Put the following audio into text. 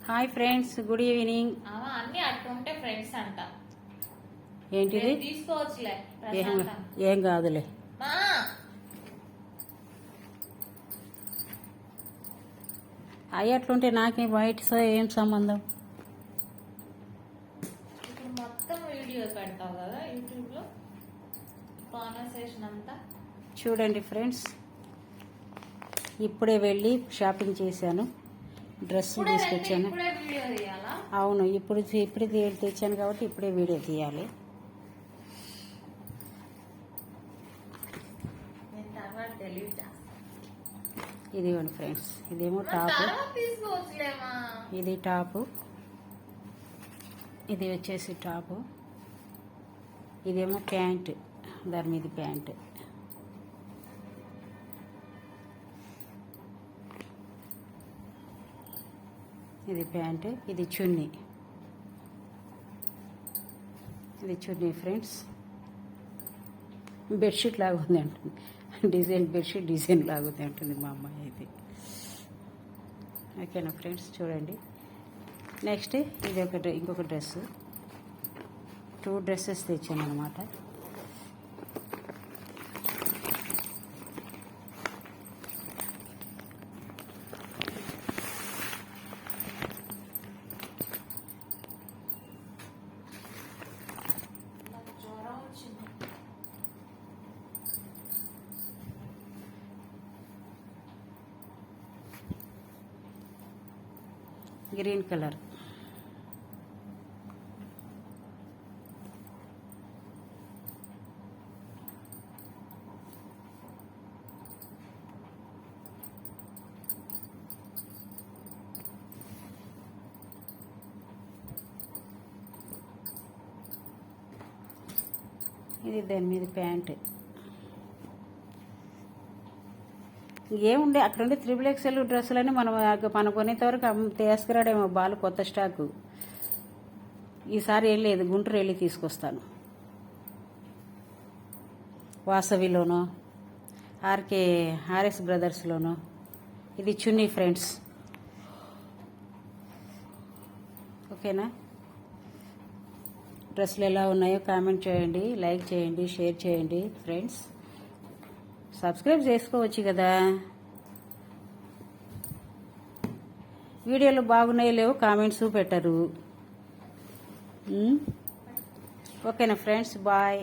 Hi friends, good evening. అన్ని అట్టుంటే friends అంట. ఏంటిది? తీసుకోవచ్చులే. ఏం కాదులే. అవి అట్లుంటే నాకేం వైట్స్ ఏం సంబంధం? ఇప్పుడు మొత్తం వీడియో పెడతావు కదా యూట్యూబ్ లో, కాన్వర్సేషన్ అంతా చూడండి ఫ్రెండ్స్. ఇప్పుడే వెళ్ళి షాపింగ్ చేశాను, డ్రెస్ తీసుకొచ్చాను. అవును, ఇప్పుడే తెచ్చాను కాబట్టి ఇప్పుడే వీడియో తీయాలి. ఇదిగోండి ఫ్రెండ్స్, ఇదేమో టాప్, ఇది టాపు, ఇది వచ్చేసి టాపు, ఇదేమో ప్యాంట్, దాని మీద ప్యాంట్. ఇది ప్యాంట్, ఇది చున్నీ, ఇది చున్నీ ఫ్రెండ్స్. బెడ్షీట్ లాగా ఉంది అంటుంది, డిజైన్ బెడ్షీట్ డిజైన్ లాగా ఉంది అంటుంది మా అమ్మాయి అయితే. ఓకేనా ఫ్రెండ్స్, చూడండి. నెక్స్ట్ ఇది ఇంకొక డ్రెస్సు, 2 డ్రెస్సెస్ తెచ్చాను అనమాట. గ్రీన్ కలర్, ఇది దాని మీద ప్యాంట్. ఏముండే అక్కడ ఉండే 3XL డ్రెస్సులని మనం కొనేంతవరకు తీసుకురాడేమో బాలు కొత్త స్టాకు. ఈసారి వెళ్ళలేదు, గుంటూరు వెళ్ళి తీసుకొస్తాను. వాసవిలోనో ఆర్ఎస్ బ్రదర్స్లోనో. ఇది చున్నీ ఫ్రెండ్స్. ఓకేనా? డ్రెస్సులు ఎలా ఉన్నాయో కామెంట్ చేయండి, లైక్ చేయండి, షేర్ చేయండి ఫ్రెండ్స్. సబ్స్క్రైబ్ చేసుకోవచ్చు కదా. వీడియోలు బాగున్నాయో లేవో కామెంట్స్ పెట్టరు. ఓకేనా ఫ్రెండ్స్, బాయ్.